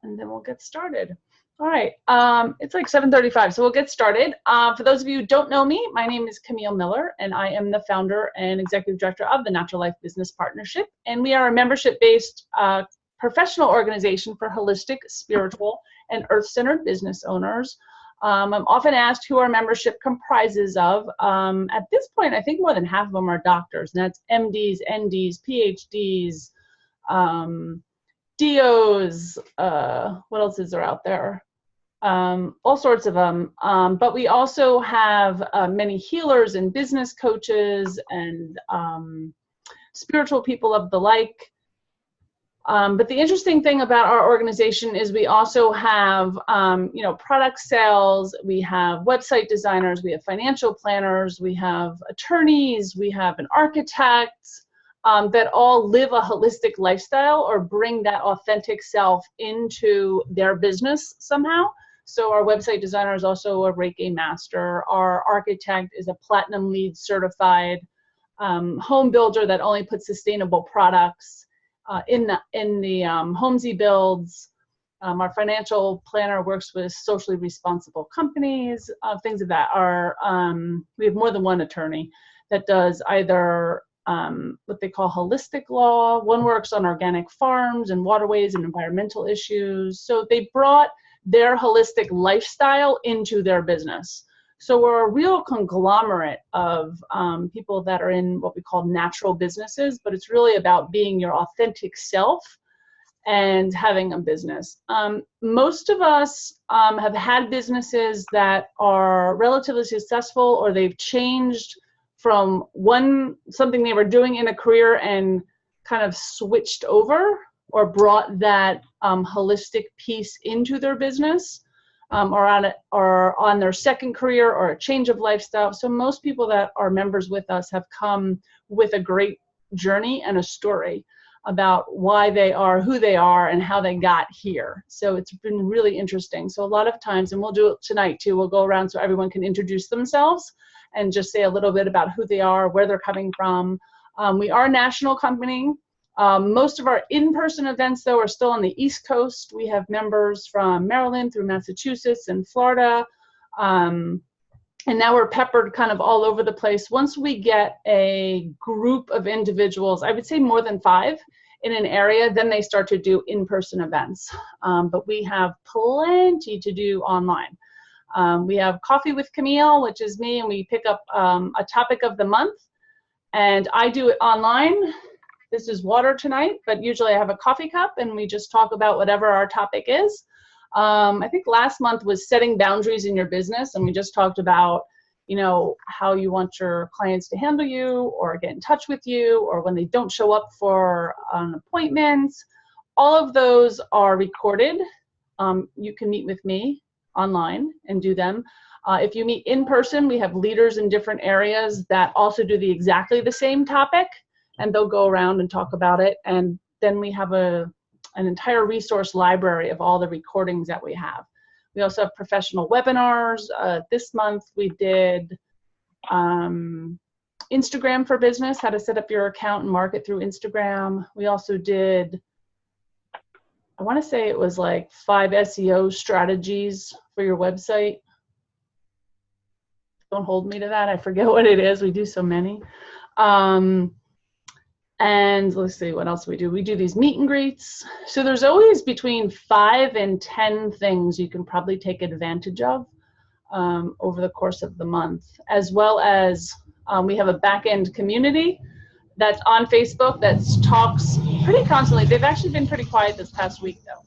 and then we'll get started. All right, it's like 7:35, so we'll get started. For those of you who don't know me, my name is Camille Miller, and I am the founder and executive director of the Natural Life Business Partnership, and we are a membership-based professional organization for holistic, spiritual, and earth-centered business owners. I'm often asked who our membership comprises of. At this point, I think more than half of them are doctors, and that's MDs, NDs, PhDs, DOs, what else is there out there? All sorts of them. But we also have many healers and business coaches and spiritual people of the like. But the interesting thing about our organization is we also have, product sales, we have website designers, we have financial planners, we have attorneys, we have an architect, that all live a holistic lifestyle or bring that authentic self into their business somehow. So our website designer is also a Reiki master. Our architect is a Platinum LEED certified home builder that only puts sustainable products in the homes he builds. Our financial planner works with socially responsible companies, things of that. We have more than one attorney that does either what they call holistic law. One works on organic farms and waterways and environmental issues. So they brought their holistic lifestyle into their business. So we're a real conglomerate of people that are in what we call natural businesses, but it's really about being your authentic self and having a business. Most of us have had businesses that are relatively successful, or they've changed from something they were doing in a career and kind of switched over or brought that holistic piece into their business, or on their second career or a change of lifestyle. So most people that are members with us have come with a great journey and a story about why they are who they are and how they got here. So it's been really interesting. So a lot of times, and we'll do it tonight too, we'll go around so everyone can introduce themselves and just say a little bit about who they are, where they're coming from. We are a national company. Most of our in-person events, though, are still on the East Coast. We have members from Maryland through Massachusetts and Florida. And now we're peppered kind of all over the place. Once we get a group of individuals, I would say more than 5 in an area, then they start to do in-person events. But we have plenty to do online. We have Coffee with Camille, which is me, and we pick up a topic of the month, and I do it online. This is water tonight, but usually I have a coffee cup, and we just talk about whatever our topic is. I think last month was setting boundaries in your business, and we just talked about, how you want your clients to handle you or get in touch with you, or when they don't show up for an appointment. All of those are recorded. You can meet with me online and do them. If you meet in person, we have leaders in different areas that also do exactly the same topic, and they'll go around and talk about it. And then we have an entire resource library of all the recordings that we have. We also have professional webinars. This month we did Instagram for business, how to set up your account and market through Instagram. We also did, I want to say it was like 5 SEO strategies for your website. Don't hold me to that. I forget what it is. We do so many. And let's see, what else we do? We do these meet and greets. So there's always between 5 and 10 things you can probably take advantage of over the course of the month, as well as we have a back-end community that's on Facebook that talks pretty constantly. They've actually been pretty quiet this past week, though.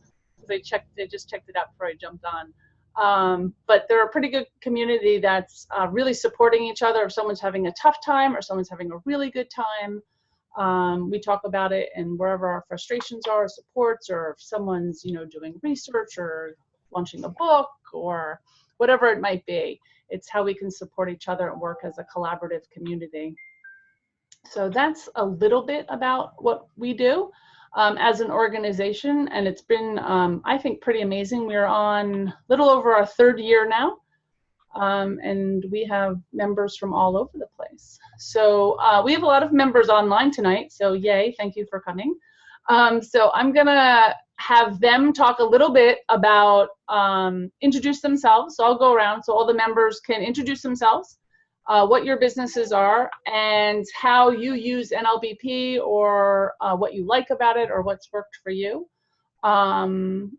They just checked it out before I jumped on. But they're a pretty good community that's really supporting each other. If someone's having a tough time or someone's having a really good time, we talk about it, and wherever our frustrations are, supports, or if someone's doing research or launching a book or whatever it might be, it's how we can support each other and work as a collaborative community. So that's a little bit about what we do as an organization, and it's been, I think, pretty amazing. We're on a little over our 3rd year now, and we have members from all over the place. So we have a lot of members online tonight, so yay, thank you for coming. So I'm gonna have them talk a little bit about, introduce themselves. So I'll go around so all the members can introduce themselves, what your businesses are, and how you use NLBP, or what you like about it, or what's worked for you. And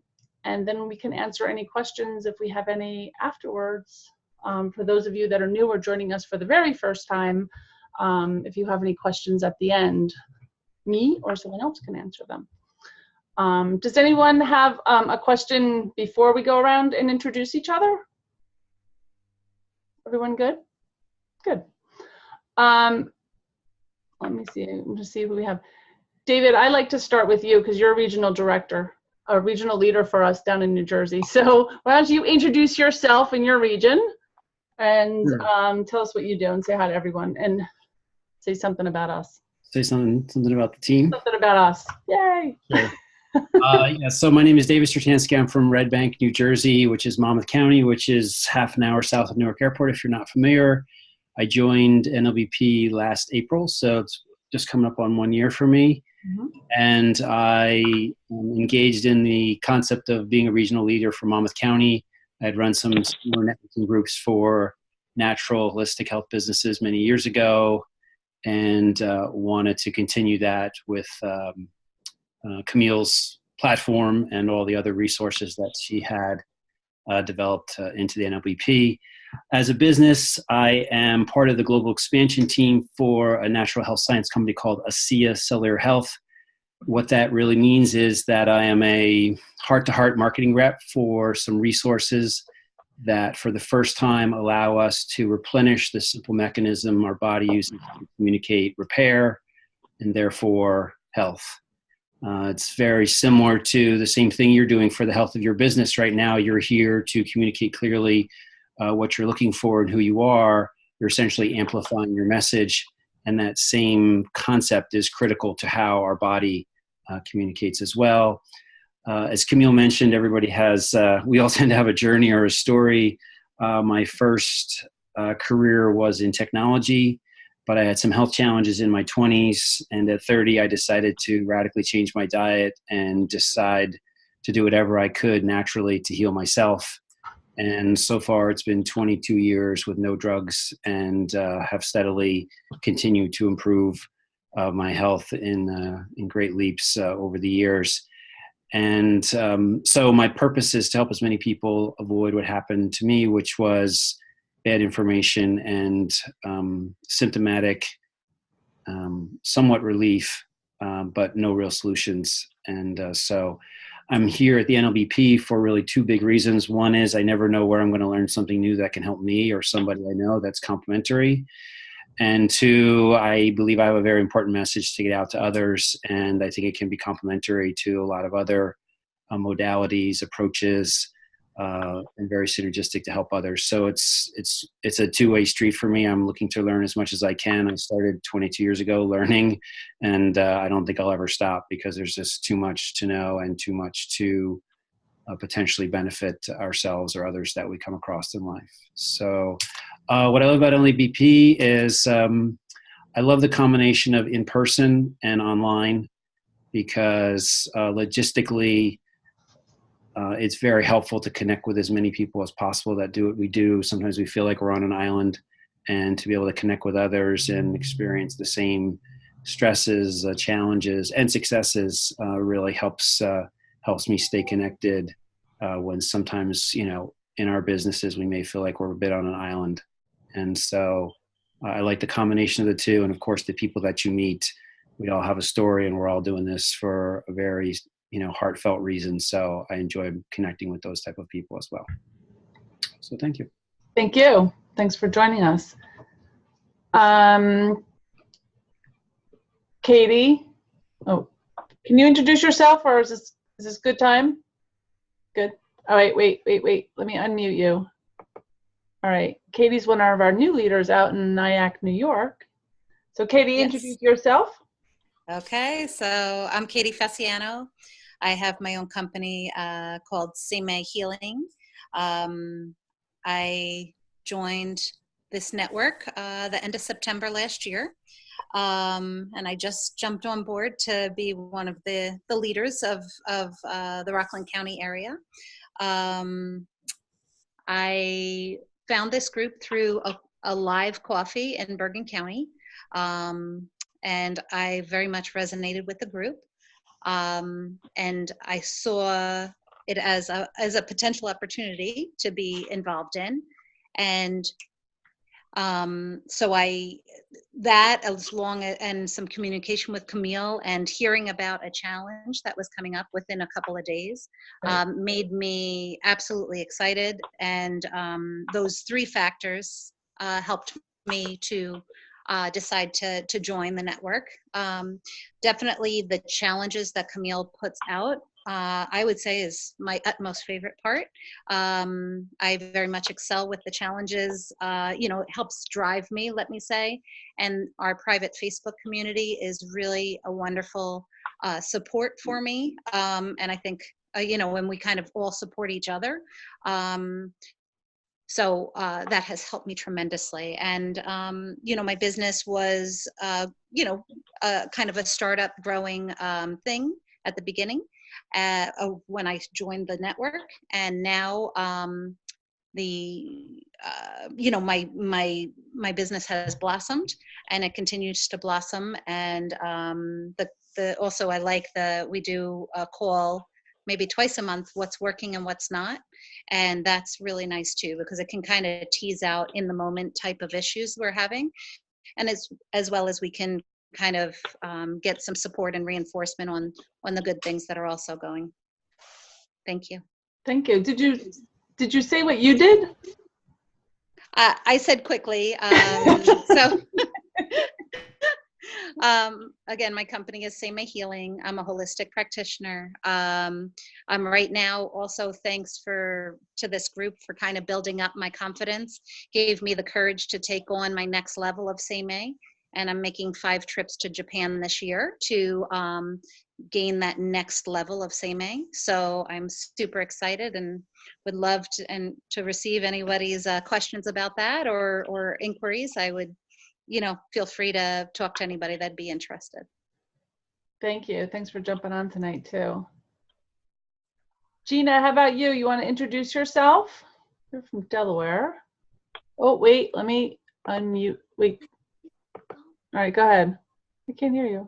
then we can answer any questions if we have any afterwards. For those of you that are new or joining us for the very first time, if you have any questions at the end, me or someone else can answer them. Does anyone have a question before we go around and introduce each other? Everyone good? Good. Let me see. I'm going to see who we have. David, I like to start with you because you're a regional director, a regional leader for us down in New Jersey. So why don't you introduce yourself and your region, and sure, tell us what you do, and say hi to everyone, and say something about us. Say something about the team. Something about us. Yay. Sure. Yeah, so my name is David Stratansky. I'm from Red Bank, New Jersey, which is Monmouth County, which is half an hour south of Newark Airport, if you're not familiar. I joined NLBP last April, so it's just coming up on 1 year for me. Mm-hmm. And I engaged in the concept of being a regional leader for Monmouth County. I had run some smaller networking groups for natural holistic health businesses many years ago, and wanted to continue that with Camille's platform and all the other resources that she had developed into the NLBP. As a business, I am part of the global expansion team for a natural health science company called ASEA Cellular Health. What that really means is that I am a heart-to-heart marketing rep for some resources that for the first time allow us to replenish the simple mechanism our body uses to communicate repair and therefore health. It's very similar to the same thing you're doing for the health of your business right now. You're here to communicate clearly what you're looking for and who you are. You're essentially amplifying your message, and that same concept is critical to how our body communicates as well. As Camille mentioned, everybody has, we all tend to have a journey or a story. My first career was in technology, but I had some health challenges in my 20s, and at 30, I decided to radically change my diet and decide to do whatever I could naturally to heal myself. And so far, it's been 22 years with no drugs, and have steadily continued to improve my health in great leaps over the years. And so my purpose is to help as many people avoid what happened to me, which was bad information and symptomatic, somewhat relief, but no real solutions. And so I'm here at the NLBP for really two big reasons. One is I never know where I'm going to learn something new that can help me or somebody I know that's complementary. And two, I believe I have a very important message to get out to others, and I think it can be complementary to a lot of other modalities, approaches, and very synergistic to help others. So it's a two-way street for me. I'm looking to learn as much as I can. I started 22 years ago learning, and I don't think I'll ever stop because there's just too much to know and too much to potentially benefit ourselves or others that we come across in life. So what I love about NLBP is I love the combination of in-person and online, because logistically, it's very helpful to connect with as many people as possible that do what we do. Sometimes we feel like we're on an island, and to be able to connect with others and experience the same stresses, challenges, and successes really helps me stay connected when sometimes, in our businesses, we may feel like we're a bit on an island. And so I like the combination of the two. And of course, the people that you meet, we all have a story, and we're all doing this for a very heartfelt reason. So I enjoy connecting with those type of people as well. So thank you. Thank you. Thanks for joining us. Katie, can you introduce yourself, or is this good time? Good. All right, wait. Let me unmute you. All right. Katie's one of our new leaders out in Nyack, New York. So Katie, yes. Introduce yourself. Okay, so I'm Katie Feci. I have my own company called Sime Healing. I joined this network the end of September last year. And I just jumped on board to be one of the leaders of the Rockland County area. I found this group through a live coffee in Bergen County, and I very much resonated with the group. And I saw it as a potential opportunity to be involved in. And so that as long as, and some communication with Camille and hearing about a challenge that was coming up within a couple of days, made me absolutely excited. And those three factors helped me to decide to join the network. Definitely the challenges that Camille puts out, I would say is my utmost favorite part. I very much excel with the challenges. It helps drive me, let me say. And our private Facebook community is really a wonderful support for me. And I think, when we kind of all support each other. So that has helped me tremendously. And, my business was, kind of a startup growing thing at the beginning when I joined the network. And now my business has blossomed, and it continues to blossom. And also I like we do a call maybe twice a month, what's working and what's not. And that's really nice too, because it can kind of tease out in the moment type of issues we're having. And as well as we can kind of get some support and reinforcement on the good things that are also going. Thank you. Thank you. Did you say what you did? I said quickly. Again, my company is Same Healing. I'm a holistic practitioner. I'm right now also, thanks to this group for kind of building up my confidence, gave me the courage to take on my next level of Same. And I'm making 5 trips to Japan this year to gain that next level of Same. So I'm super excited and would love to receive anybody's questions about that or inquiries. I would, feel free to talk to anybody that'd be interested. Thank you. Thanks for jumping on tonight too. Gina, how about you? You want to introduce yourself? You're from Delaware. Oh, wait, let me unmute. Wait. All right, go ahead. I can't hear you.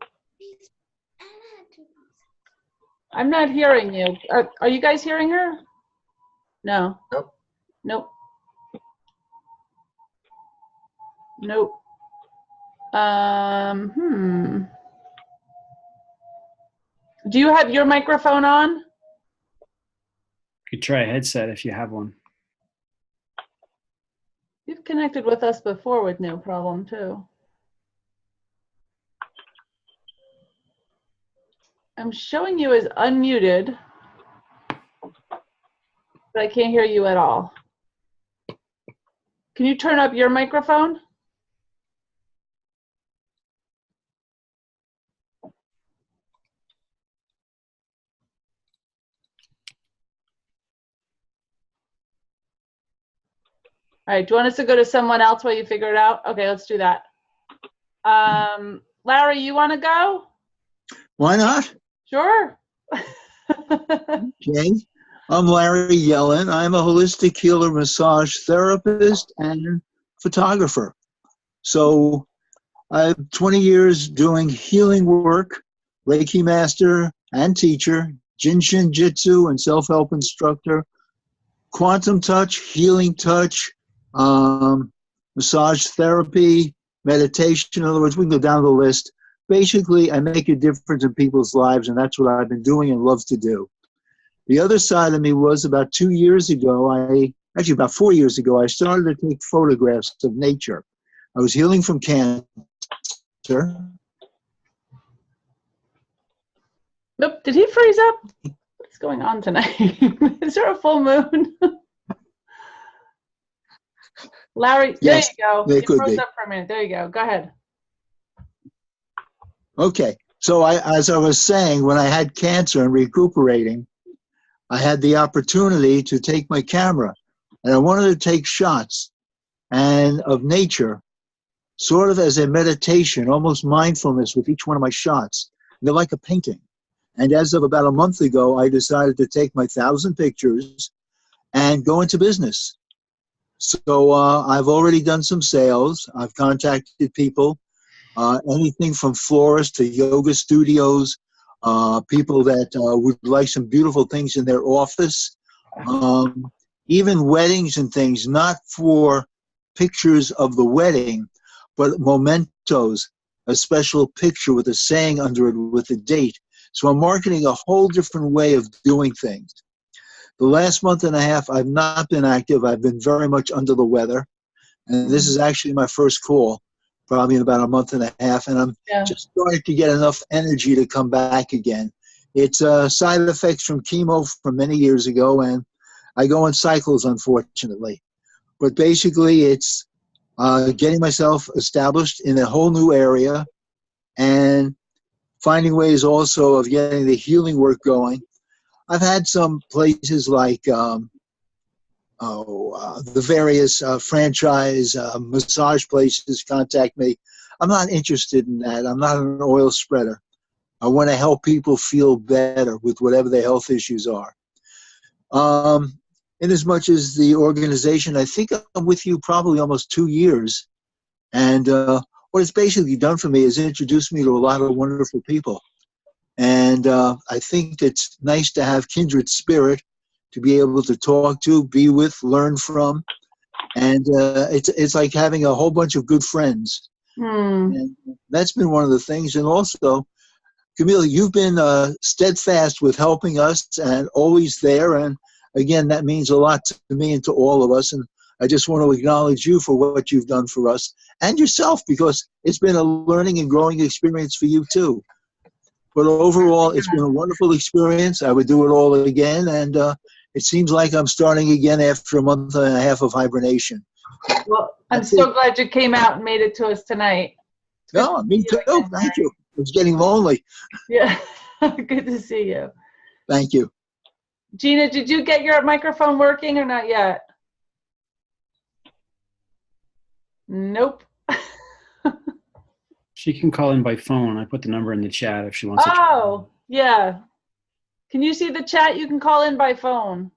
I'm not hearing you. Are you guys hearing her? No. Nope. Nope. Nope. Do you have your microphone on? You could try a headset if you have one. You've connected with us before with no problem too. I'm showing you as unmuted, but I can't hear you at all. Can you turn up your microphone? All right, do you want us to go to someone else while you figure it out? Okay, let's do that. Larry, you want to go? Why not? Sure. Okay. I'm Larry Yellin. I'm a holistic healer, massage therapist, and photographer. So I have 20 years doing healing work, Reiki master and teacher, Jinshin Jitsu and self-help instructor, quantum touch, healing touch, massage therapy, meditation. In other words, we can go down the list. Basically, I make a difference in people's lives, and that's what I've been doing and love to do. The other side of me was about 2 years ago, actually about 4 years ago, I started to take photographs of nature. I was healing from cancer. Nope, did he freeze up? What's going on tonight? Is there a full moon? Larry, Yes, there you go. there You could froze be. up for a minute. There you go. Go ahead. Okay, so as I was saying, when I had cancer and recuperating, I had the opportunity to take my camera, and I wanted to take shots of nature sort of as a meditation, almost mindfulness with each one of my shots. They're like a painting. And as of about a month ago, I decided to take my 1,000 pictures and go into business. So I've already done some sales. I've contacted people, anything from florists to yoga studios, people that would like some beautiful things in their office, even weddings and things, not for pictures of the wedding, but mementos, a special picture with a saying under it with a date. So I'm marketing a whole different way of doing things. The last month and a half, I've not been active. I've been very much under the weather. And this is actually my first call, probably in about a month and a half. And I'm just starting to get enough energy to come back again. It's side effects from chemo from many years ago, and I go in cycles, unfortunately. But basically, it's getting myself established in a whole new area and finding ways also of getting the healing work going. I've had some places like the various franchise massage places contact me. I'm not interested in that. I'm not an oil spreader. I want to help people feel better with whatever their health issues are. In as much as the organization, I think I'm with you probably almost 2 years. And what it's basically done for me is introduced me to a lot of wonderful people. And I think it's nice to have kindred spirit to be able to talk to, be with, learn from. And it's like having a whole bunch of good friends. And that's been one of the things. And also, Camille, you've been steadfast with helping us and always there. And again, that means a lot to me and to all of us. And I just want to acknowledge you for what you've done for us and yourself, because it's been a learning and growing experience for you too. But overall, it's been a wonderful experience. I would do it all again. And it seems like I'm starting again after a month and a half of hibernation. Well, I'm so glad you came out and made it to us tonight. No, me too. Thank you. It's getting lonely. Yeah, good to see you. Thank you. Gina, did you get your microphone working or not yet? Nope. She can call in by phone. I put the number in the chat if she wants to. Oh, yeah. Can you see the chat? You can call in by phone.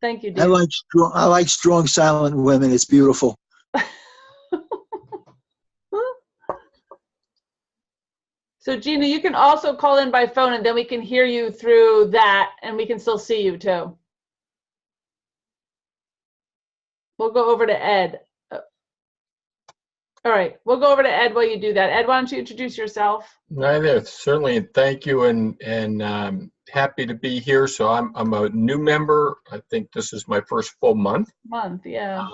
Thank you, David. I like strong, silent women. It's beautiful. So, Gina, you can also call in by phone, and then we can hear you through that, and we can still see you, too. We'll go over to Ed. All right, we'll go over to Ed while you do that. Ed, why don't you introduce yourself? Hi there, certainly, and thank you, and happy to be here. So I'm a new member. I think this is my first full month. Yeah.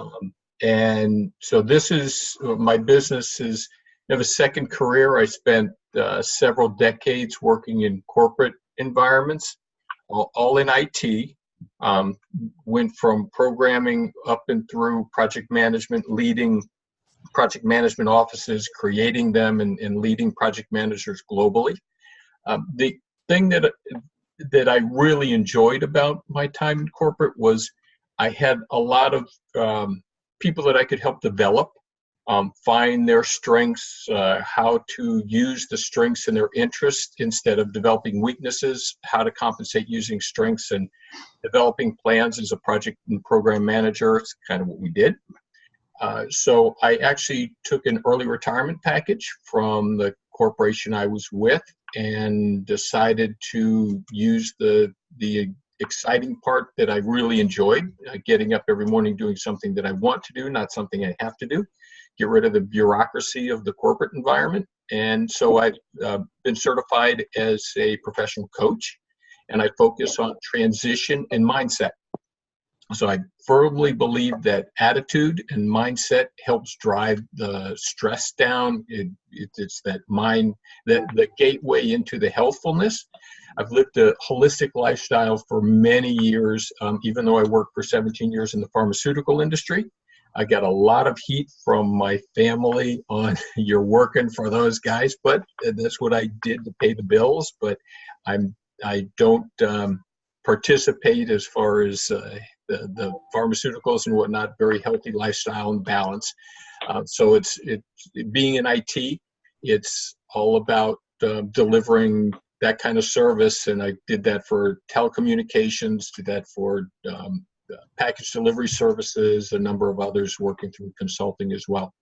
And so this is my business is. I have a second career. I spent several decades working in corporate environments, all in IT. Went from programming up and through project management, leading project management offices, creating them, and leading project managers globally. The thing that I really enjoyed about my time in corporate was I had a lot of people that I could help develop. Find their strengths, how to use the strengths and their interests instead of developing weaknesses, how to compensate using strengths, and developing plans as a project and program manager. It's kind of what we did. So I actually took an early retirement package from the corporation I was with and decided to use the exciting part that I really enjoyed, getting up every morning doing something that I want to do, not something I have to do. Get rid of the bureaucracy of the corporate environment. And so I've been certified as a professional coach, and I focus on transition and mindset. So I firmly believe that attitude and mindset helps drive the stress down. It's that mind, the gateway into the healthfulness. I've lived a holistic lifestyle for many years, even though I worked for 17 years in the pharmaceutical industry. I got a lot of heat from my family on you're working for those guys, but that's what I did to pay the bills. But I don't participate as far as the pharmaceuticals and whatnot. Very healthy lifestyle and balance. So it's being in IT, it's all about delivering that kind of service, and I did that for telecommunications, did that for package delivery services, a number of others working through consulting as well.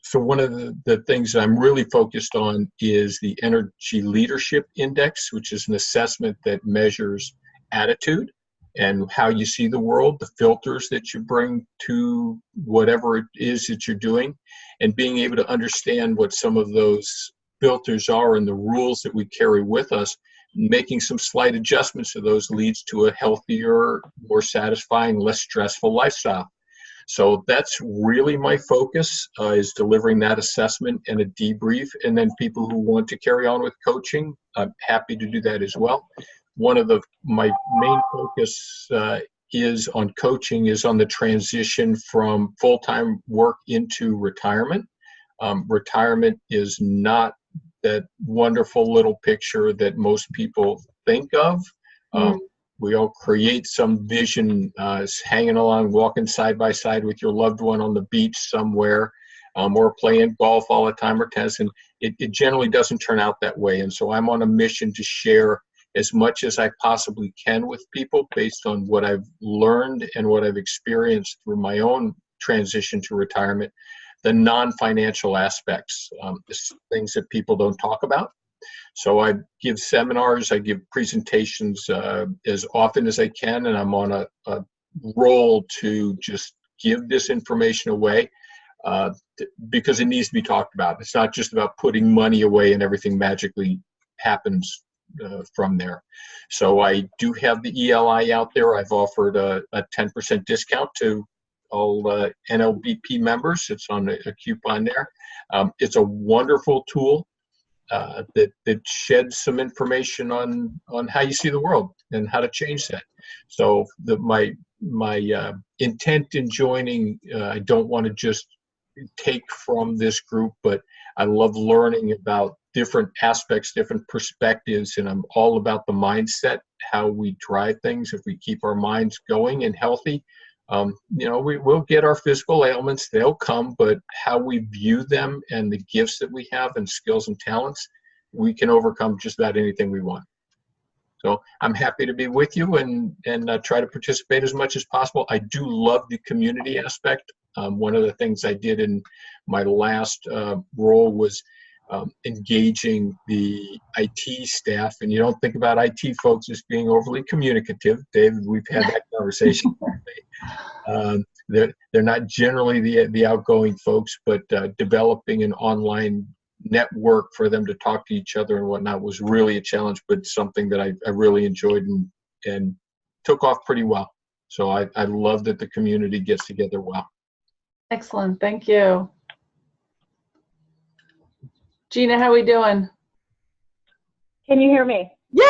So one of the things I'm really focused on is the Energy Leadership Index, which is an assessment that measures attitude and how you see the world, the filters that you bring to whatever it is that you're doing, and being able to understand what some of those filters are and the rules that we carry with us. Making some slight adjustments to those leads to a healthier, more satisfying, less stressful lifestyle. So that's really my focus, is delivering that assessment and a debrief. And then people who want to carry on with coaching, I'm happy to do that as well. One of my main focus is on coaching is on the transition from full-time work into retirement. Retirement is not that wonderful little picture that most people think of. We all create some vision, hanging along, walking side by side with your loved one on the beach somewhere, or playing golf all the time or tennis, and it generally doesn't turn out that way. And so I'm on a mission to share as much as I possibly can with people based on what I've learned and what I've experienced through my own transition to retirement, the non-financial aspects, things that people don't talk about. So I give seminars, I give presentations as often as I can, and I'm on a roll to just give this information away because it needs to be talked about. It's not just about putting money away and everything magically happens from there. So I do have the ELI out there. I've offered a 10% discount to all NLBP members. It's on a coupon there. It's a wonderful tool that sheds some information on how you see the world and how to change that. So my intent in joining, I don't want to just take from this group, but I love learning about different aspects, different perspectives, and I'm all about the mindset, how we drive things. If we keep our minds going and healthy, we'll get our physical ailments, they'll come, but how we view them and the gifts that we have and skills and talents, we can overcome just about anything we want. So I'm happy to be with you and try to participate as much as possible. I do love the community aspect. One of the things I did in my last role was engaging the IT staff, and you don't think about IT folks as being overly communicative. David, we've had that conversation. They're not generally the outgoing folks, but developing an online network for them to talk to each other and whatnot was really a challenge, but something that I really enjoyed and took off pretty well. So I love that the community gets together well. Excellent, thank you. Gina, how we doing? Can you hear me? Yeah!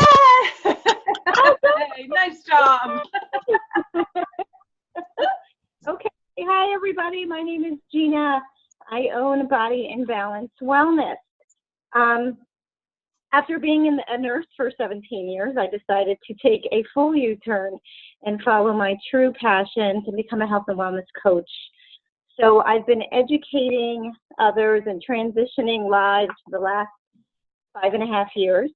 Hey, nice job. Okay. Hi, everybody. My name is Gina. I own Body and Balance Wellness. After being a nurse for 17 years, I decided to take a full U-turn and follow my true passion to become a health and wellness coach. So I've been educating others and transitioning lives for the last 5.5 years.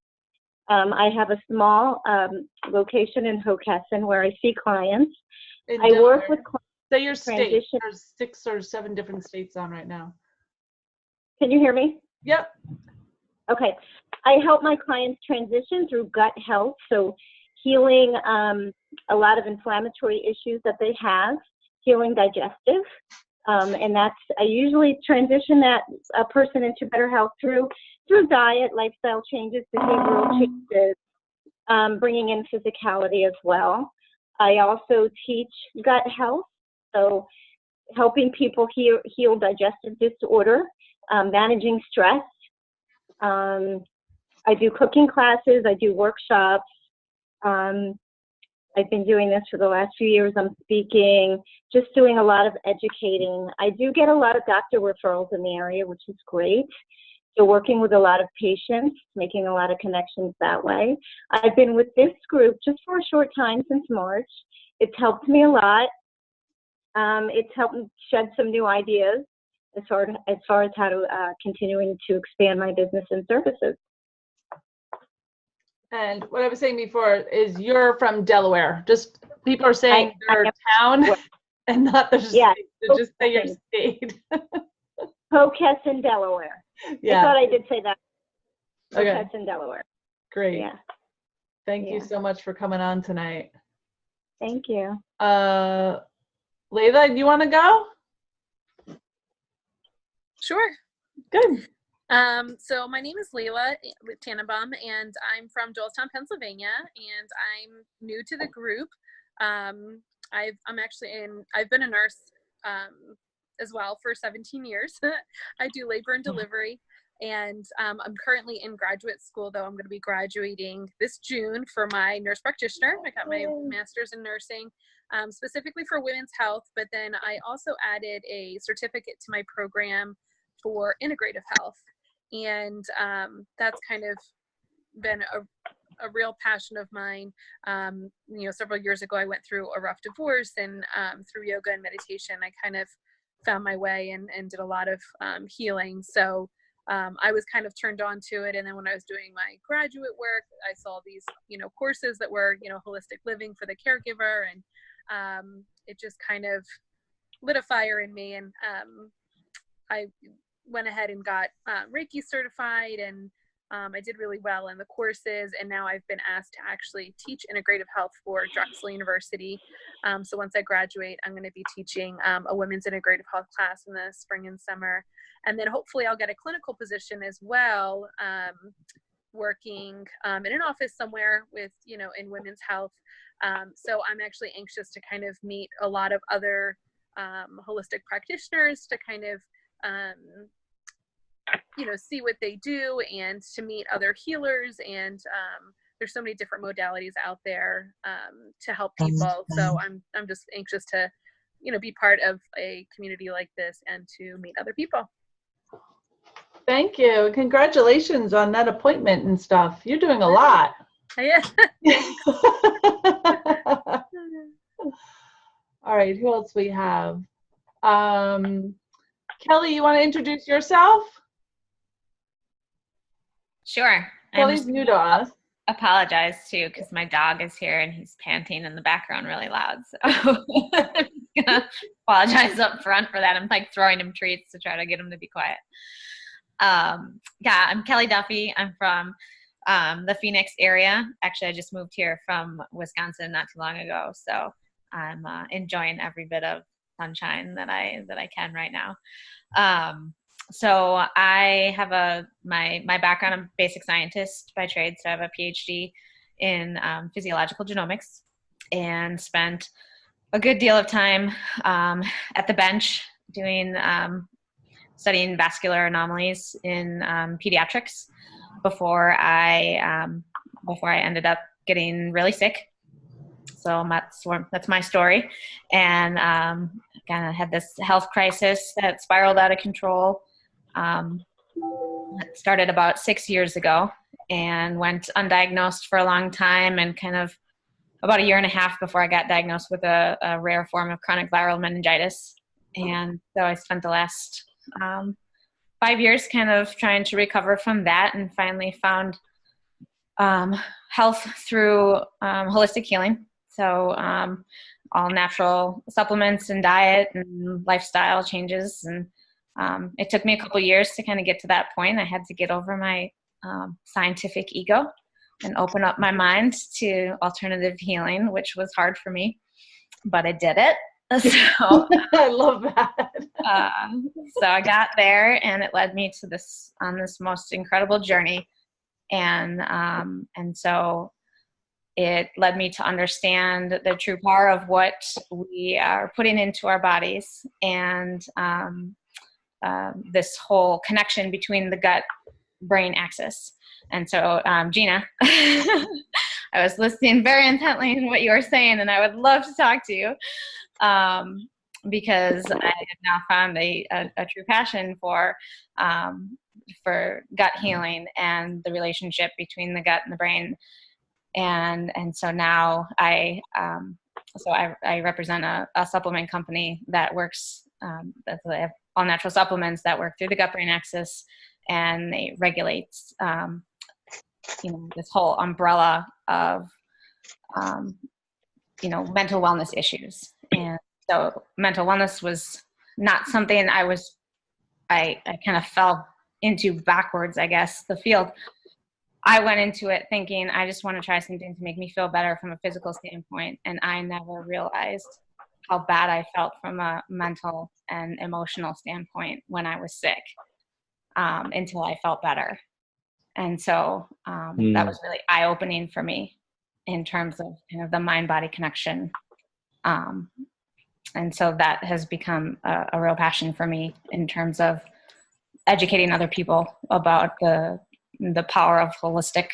I have a small location in Hockessin where I see clients. I work with clients. Say your state. There's 6 or 7 different states on right now. Can you hear me? Yep. Okay. I help my clients transition through gut health, so healing a lot of inflammatory issues that they have, healing digestive, and I usually transition that person into better health through diet, lifestyle changes, behavioral changes, bringing in physicality as well. I also teach gut health, so helping people heal digestive disorder, managing stress. I do cooking classes, I do workshops. I've been doing this for the last few years. I'm speaking, just doing a lot of educating. I do get a lot of doctor referrals in the area, which is great. So working with a lot of patients, making a lot of connections that way. I've been with this group just for a short time since March. It's helped me a lot. It's helped me shed some new ideas as far as how to continuing to expand my business and services. And what I was saying before is you're from Delaware. Just people are saying their town and not their state. So just say your state. Pocassin, Delaware. Yeah. I thought I did say that. Okay. Pocassin, Delaware. Great. Yeah. Thank you so much for coming on tonight. Thank you. Layla, do you want to go? Sure. Good. So my name is Lila Tannenbaum, and I'm from Doylestown, Pennsylvania, and I'm new to the group. I've been a nurse as well for 17 years. I do labor and delivery, and I'm currently in graduate school, though I'm going to be graduating this June for my nurse practitioner. I got my master's in nursing, specifically for women's health, but then I also added a certificate to my program for integrative health. And that's kind of been a real passion of mine. Several years ago, I went through a rough divorce, and through yoga and meditation, I kind of found my way and did a lot of healing. So I was kind of turned on to it. And then when I was doing my graduate work, I saw these, courses that were, holistic living for the caregiver. And it just kind of lit a fire in me. And I went ahead and got Reiki certified, and I did really well in the courses, and now I've been asked to actually teach integrative health for Drexel University. So once I graduate, I'm going to be teaching a women's integrative health class in the spring and summer, and then hopefully I'll get a clinical position as well, working in an office somewhere with, in women's health. So I'm actually anxious to kind of meet a lot of other holistic practitioners to kind of see what they do, and to meet other healers. And there's so many different modalities out there to help people. So I'm just anxious to, be part of a community like this and to meet other people. Thank you. Congratulations on that appointment and stuff. You're doing a lot. Yeah. All right. Who else we have? Kelly, you want to introduce yourself? Sure. Kelly's new to us. Apologize too, because my dog is here and he's panting in the background really loud. So I'm just gonna apologize up front for that. I'm like throwing him treats to try to get him to be quiet. I'm Kelly Duffy. I'm from the Phoenix area. Actually, I just moved here from Wisconsin not too long ago, so I'm enjoying every bit of sunshine that I can right now. So I have my background. I'm a basic scientist by trade, so I have a PhD in physiological genomics, and spent a good deal of time at the bench doing studying vascular anomalies in pediatrics before I ended up getting really sick. So that's my story, and kind of had this health crisis that spiraled out of control. It started about 6 years ago, and went undiagnosed for a long time, and kind of about a year and a half before I got diagnosed with a rare form of chronic viral meningitis. And so I spent the last 5 years kind of trying to recover from that, and finally found health through holistic healing. So all natural supplements and diet and lifestyle changes. And it took me a couple years to kind of get to that point. I had to get over my scientific ego and open up my mind to alternative healing, which was hard for me, but I did it. So I love that. So I got there, and it led me to this most incredible journey. And so it led me to understand the true power of what we are putting into our bodies, and this whole connection between the gut-brain axis. And so, Gina, I was listening very intently to what you were saying, and I would love to talk to you, because I have now found a true passion for gut healing and the relationship between the gut and the brain. And so now I represent a supplement company that works they have all natural supplements that work through the gut-brain axis, and they regulate, this whole umbrella of, mental wellness issues. And so mental wellness was not something I kind of fell into backwards, I guess, the field. I went into it thinking, I just want to try something to make me feel better from a physical standpoint. And I never realized how bad I felt from a mental and emotional standpoint when I was sick, until I felt better. And so that was really eye-opening for me in terms of kind of the mind-body connection. And so that has become a real passion for me in terms of educating other people about the power of holistic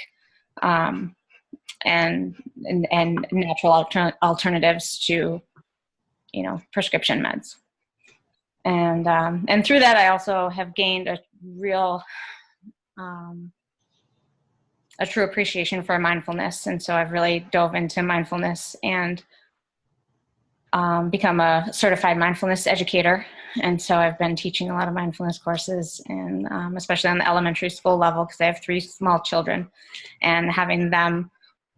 and natural alternatives to, prescription meds. And through that, I also have gained a real, a true appreciation for mindfulness. And so I've really dove into mindfulness and become a certified mindfulness educator. And so I've been teaching a lot of mindfulness courses, and especially on the elementary school level, because I have 3 small children, and having them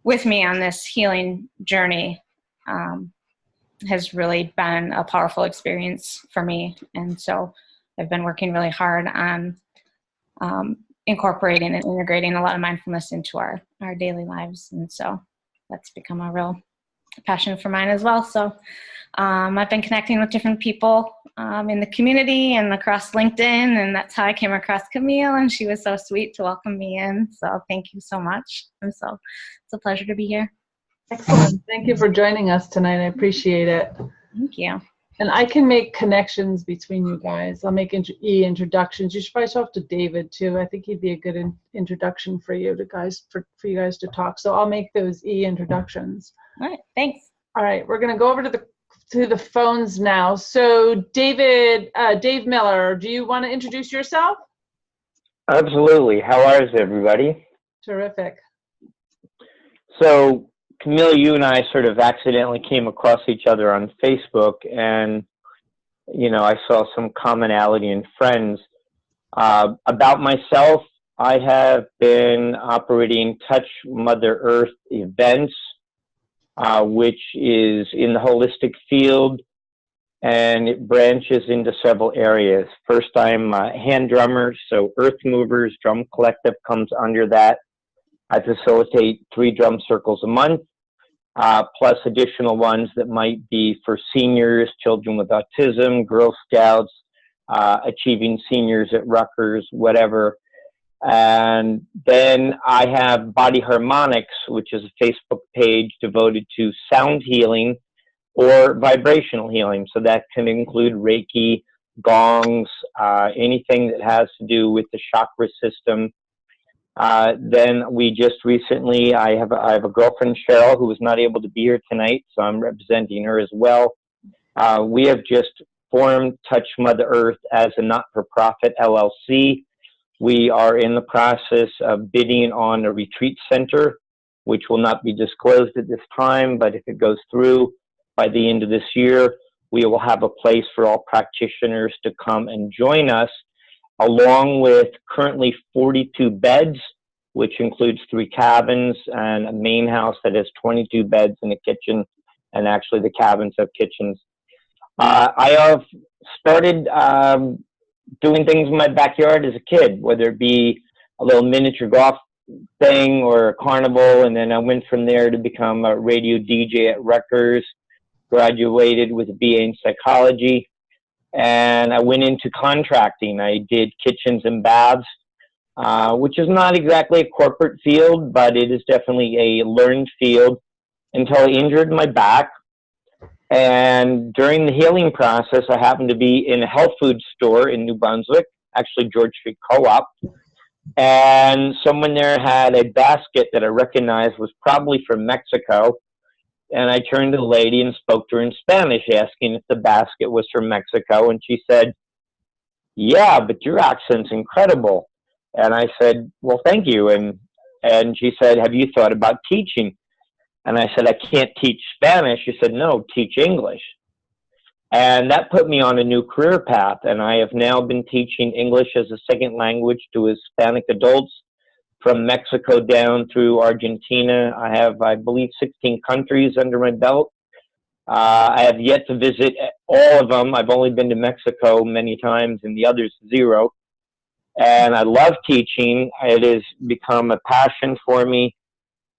with me on this healing journey has really been a powerful experience for me. And so I've been working really hard on incorporating and integrating a lot of mindfulness into our daily lives. And so that's become a real passion for mine as well. So I've been connecting with different people in the community and across LinkedIn, and that's how I came across Camille, and she was so sweet to welcome me in. So thank you so much. And so it's a pleasure to be here. Excellent. Thank you for joining us tonight. I appreciate it. Thank you. And I can make connections between you guys. I'll make introductions. You should probably talk to David too. I think he'd be a good introduction for you for you guys to talk. So I'll make those introductions. All right. Thanks. All right. We're going to go over to the phones now. So Dave Miller, do you want to introduce yourself? Absolutely. How is everybody? Terrific. So Camille, you and I sort of accidentally came across each other on Facebook, and, I saw some commonality in friends. About myself, I have been operating Touch Mother Earth events, which is in the holistic field, and it branches into several areas. First, I'm a hand drummer, so Earth Movers Drum Collective comes under that. I facilitate 3 drum circles a month, plus additional ones that might be for seniors, children with autism, Girl Scouts, achieving seniors at Rutgers, whatever. And then I have Body Harmonics, which is a Facebook page devoted to sound healing or vibrational healing. So that can include Reiki, gongs, anything that has to do with the chakra system. Then we just recently, I have a girlfriend, Cheryl, who was not able to be here tonight, so I'm representing her as well. We have just formed Touch Mother Earth as a not-for-profit LLC. We are in the process of bidding on a retreat center, which will not be disclosed at this time, but if it goes through by the end of this year, we will have a place for all practitioners to come and join us, along with currently 42 beds, which includes 3 cabins and a main house that has 22 beds and a kitchen, and actually the cabins have kitchens. I have started doing things in my backyard as a kid, whether it be a little miniature golf thing or a carnival, and then I went from there to become a radio DJ at Rutgers, graduated with a BA in psychology, and I went into contracting. I did kitchens and baths, which is not exactly a corporate field, but it is definitely a learned field, until I injured my back. And during the healing process, I happened to be in a health food store in New Brunswick, actually George Street Co-op, and someone there had a basket that I recognized was probably from Mexico. And I turned to the lady and spoke to her in Spanish, asking if the basket was from Mexico. And she said, "Yeah, but your accent's incredible." And I said, "Well, thank you." And she said, "Have you thought about teaching?" And I said, "I can't teach Spanish." She said, "No, teach English." And that put me on a new career path. And I have now been teaching English as a second language to Hispanic adults from Mexico down through Argentina. I have, I believe, 16 countries under my belt. I have yet to visit all of them. I've only been to Mexico many times and the others 0. And I love teaching. It has become a passion for me.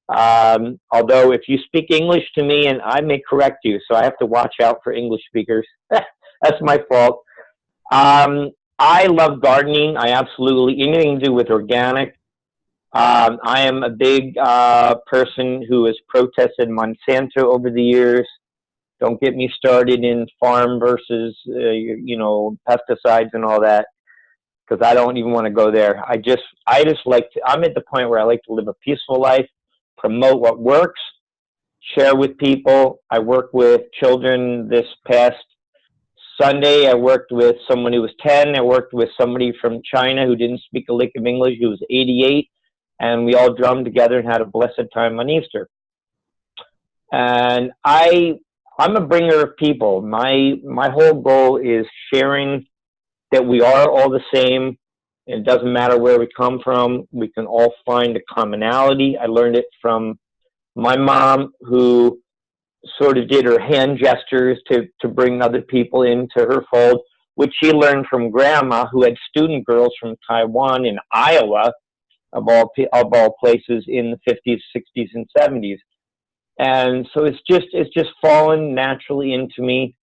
Although if you speak English to me, and I may correct you, so I have to watch out for English speakers. That's my fault. I love gardening. I absolutely, anything to do with organic. I am a big person who has protested Monsanto over the years. Don't get me started in farm versus, pesticides and all that, because I don't even want to go there. I just like to, I'm at the point where I like to live a peaceful life, promote what works, share with people. I work with children. This past Sunday, I worked with someone who was 10. I worked with somebody from China who didn't speak a lick of English, who was 88. And we all drummed together and had a blessed time on Easter. And I'm a bringer of people. My whole goal is sharing that we are all the same. It doesn't matter where we come from. We can all find a commonality. I learned it from my mom, who sort of did her hand gestures to bring other people into her fold, which she learned from grandma, who had student girls from Taiwan and Iowa, of all places, in the 50s, 60s, and 70s. And so it's just fallen naturally into me.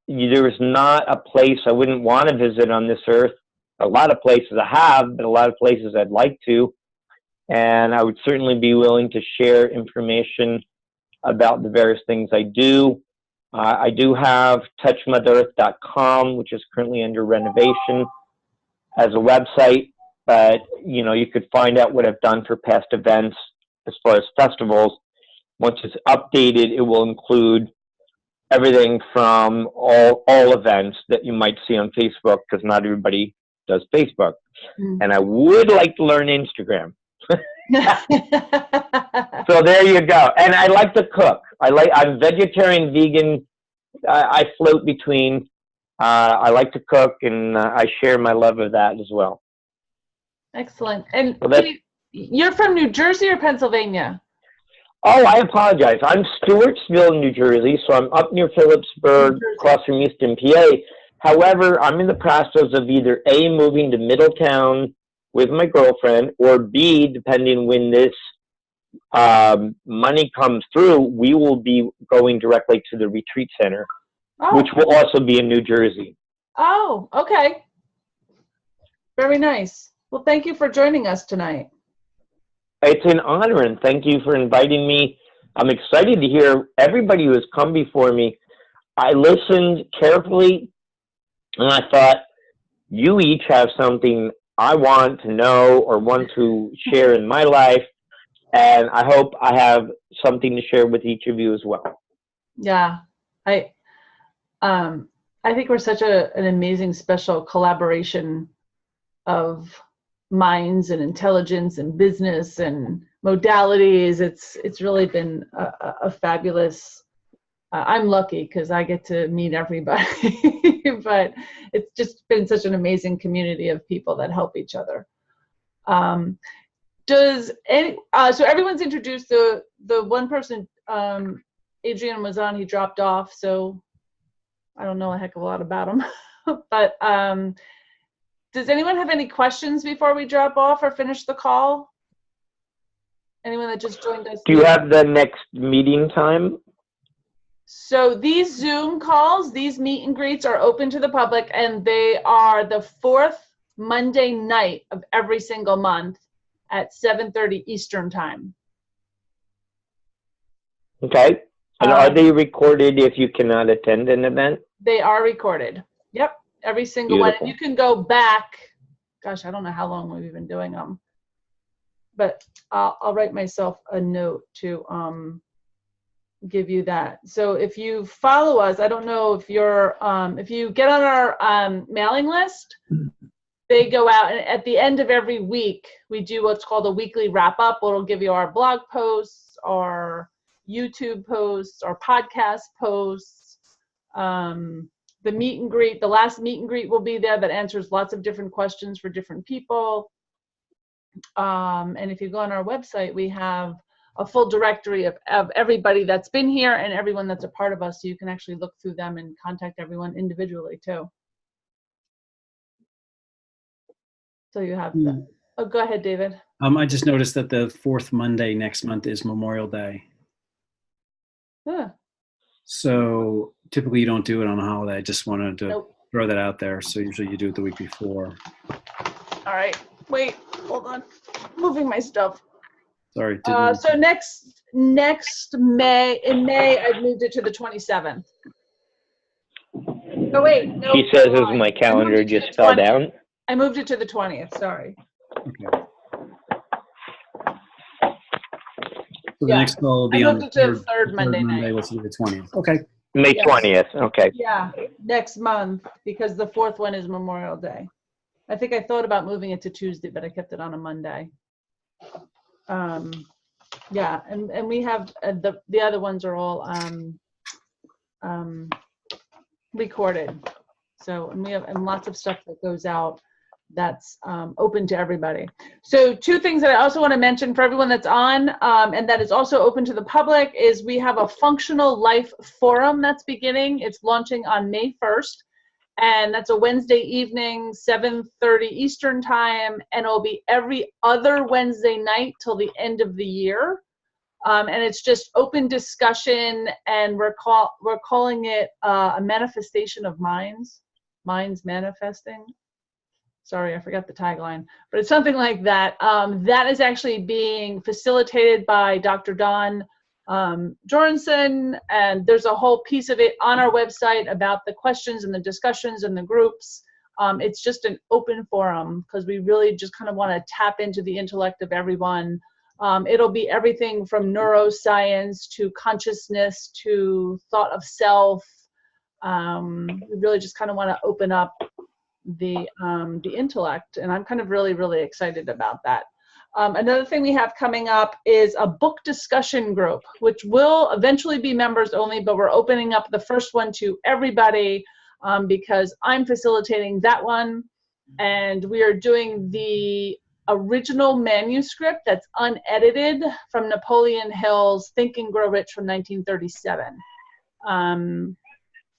There is not a place I wouldn't want to visit on this earth. A lot of places I have, but a lot of places I'd like to. And I would certainly be willing to share information about the various things I do. I do have touchmotherearth.com, which is currently under renovation as a website. But, you could find out what I've done for past events as far as festivals. Once it's updated, it will include everything from all events that you might see on Facebook, because not everybody does Facebook. And I would like to learn Instagram. So there you go. And I like to cook. I'm vegetarian, vegan. I float between. I like to cook, and I share my love of that as well. Excellent. And you're from New Jersey or Pennsylvania? Oh, I apologize. I'm Stewartsville, New Jersey, so I'm up near Phillipsburg, across from Easton, PA. However, I'm in the process of either A, moving to Middletown with my girlfriend, or B, depending when this money comes through, we will be going directly to the retreat center, which will also be in New Jersey. Oh, okay. Very nice. Well, thank you for joining us tonight. It's an honor, and thank you for inviting me. I'm excited to hear everybody who has come before me. I listened carefully, and I thought, you each have something I want to know or want to share in my life, and I hope I have something to share with each of you as well. Yeah, I think we're such an amazing, special collaboration of minds and intelligence and business and modalities. It's really been a fabulous. I'm lucky because I get to meet everybody, but it's just been such an amazing community of people that help each other. So everyone's introduced. The one person, Adrian was on, he dropped off, so I don't know a heck of a lot about him. But does anyone have any questions before we drop off or finish the call? Anyone that just joined us? Do you have the next meeting time? So these Zoom calls, these meet and greets are open to the public, and they are the fourth Monday night of every single month at 7:30 Eastern time. Okay. And are they recorded if you cannot attend an event? They are recorded. Yep. Every single Beautiful. one. You can go back. Gosh, I don't know how long we've been doing them, but I'll write myself a note to give you that. So if you follow us, I don't know if you're if you get on our mailing list, they go out, and at the end of every week we do what's called a weekly wrap up. It'll give you our blog posts, our YouTube posts, our podcast posts, The meet and greet, the last meet and greet will be there that answers lots of different questions for different people. And if you go on our website, we have a full directory of everybody that's been here and everyone that's a part of us, so you can actually look through them and contact everyone individually too. So you have that. Oh, go ahead, David. I just noticed that the fourth Monday next month is Memorial Day. Huh. So typically you don't do it on a holiday. I just wanted to Nope. throw that out there. So usually you do it the week before. All right, wait, hold on. Moving my stuff. Sorry. So next May, in May, I've moved it to the 27th. Oh wait, no. She says as my calendar just fell down. I moved it to the 20th, sorry. Okay. So the next call will be on the third Monday night, which is the 20th. Okay. May 20th, okay. Yeah, next month, because the fourth one is Memorial Day. I think I thought about moving it to Tuesday, but I kept it on a Monday. Yeah, and we have the other ones are all recorded. So, and we have lots of stuff that goes out that's open to everybody. So 2 things that I also want to mention for everyone that's on, and that is also open to the public, is we have a functional life forum that's beginning. It's launching on May 1st. And that's a Wednesday evening, 7:30 Eastern time, and it'll be every other Wednesday night till the end of the year. And it's just open discussion, and we're calling it a manifestation of minds manifesting. Sorry, I forgot the tagline, but it's something like that. That is actually being facilitated by Dr. Don Joranson, and there's a whole piece of it on our website about the questions and the discussions and the groups. It's just an open forum because we really just kind of want to tap into the intellect of everyone. It'll be everything from neuroscience to consciousness to thought of self. We really just kind of want to open up the intellect, and I'm kind of really excited about that. Another thing we have coming up is a book discussion group, which will eventually be members only, but we're opening up the first one to everybody because I'm facilitating that one. And we are doing the original manuscript that's unedited from Napoleon Hill's Think and Grow Rich from 1937.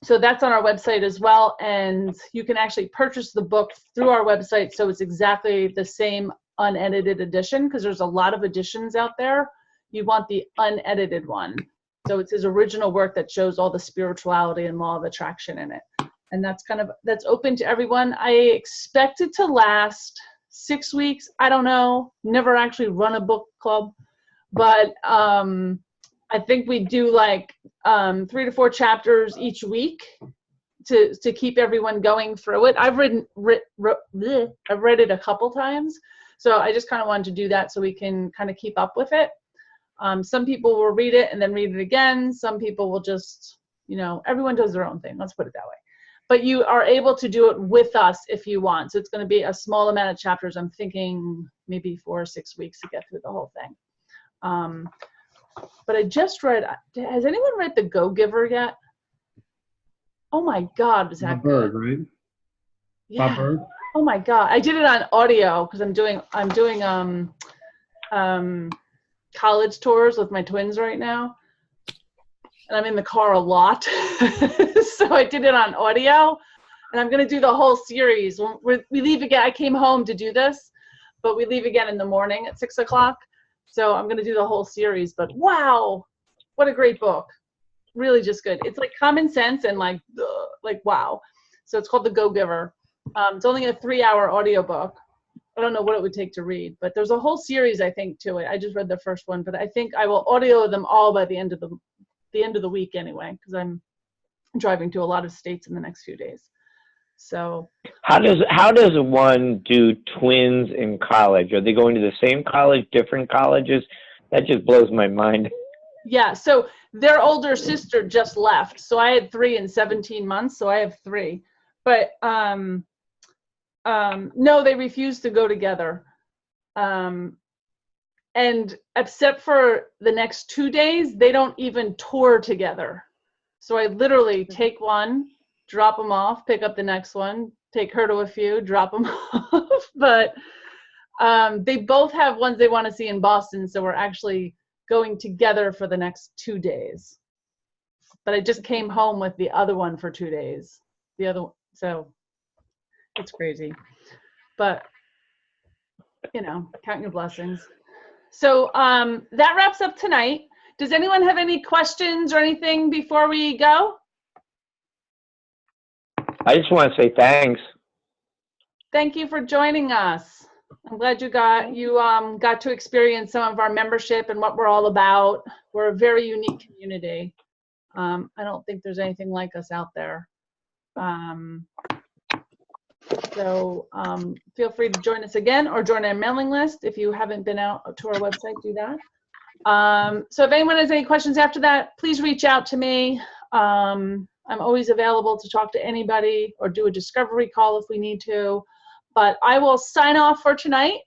So that's on our website as well. And you can actually purchase the book through our website. So it's exactly the same unedited edition, because there's a lot of editions out there. You want the unedited one. So it's his original work that shows all the spirituality and law of attraction in it. And that's open to everyone. I expect it to last 6 weeks. I don't know, never actually run a book club, but I think we do like 3 to 4 chapters each week to keep everyone going through it. I've read it a couple times. So I just kind of wanted to do that so we can kind of keep up with it. Some people will read it and then read it again. Some people will just, everyone does their own thing. Let's put it that way. But you are able to do it with us if you want. So it's going to be a small amount of chapters. I'm thinking maybe 4 or 6 weeks to get through the whole thing. But I just read, has anyone read The Go-Giver yet? Oh my God, was that good? Bob Berg, right? Yeah. Bob Berg? Oh my God, I did it on audio because I'm doing college tours with my twins right now, and I'm in the car a lot. So I did it on audio, and I'm gonna do the whole series. We leave again. I came home to do this, but we leave again in the morning at 6 o'clock. So I'm gonna do the whole series. But wow, what a great book! Really, just good. It's like common sense and like wow. So it's called The Go-Giver. It's only a 3-hour audiobook. I don't know what it would take to read, but there's a whole series, I think, to it. I just read the first one, but I think I will audio them all by the end of the week anyway, because I'm driving to a lot of states in the next few days. So how does one do twins in college? Are they going to the same college, different colleges? That just blows my mind. Yeah, so their older sister just left. So I had 3 in 17 months, so I have 3. But no, they refuse to go together. And except for the next 2 days, they don't even tour together. So I literally take one, drop them off, pick up the next one, take her to a few, drop them off. But they both have ones they want to see in Boston, so we're actually going together for the next 2 days. But I just came home with the other one for 2 days. The other, so it's crazy. But, you know, count your blessings. So that wraps up tonight. Does anyone have any questions or anything before we go? I just want to say thanks. Thank you for joining us. I'm glad you got to experience some of our membership and what we're all about. We're a very unique community. I don't think there's anything like us out there. So feel free to join us again or join our mailing list. If you haven't been out to our website, do that. So if anyone has any questions after that, please reach out to me. I'm always available to talk to anybody or do a discovery call if we need to. But I will sign off for tonight.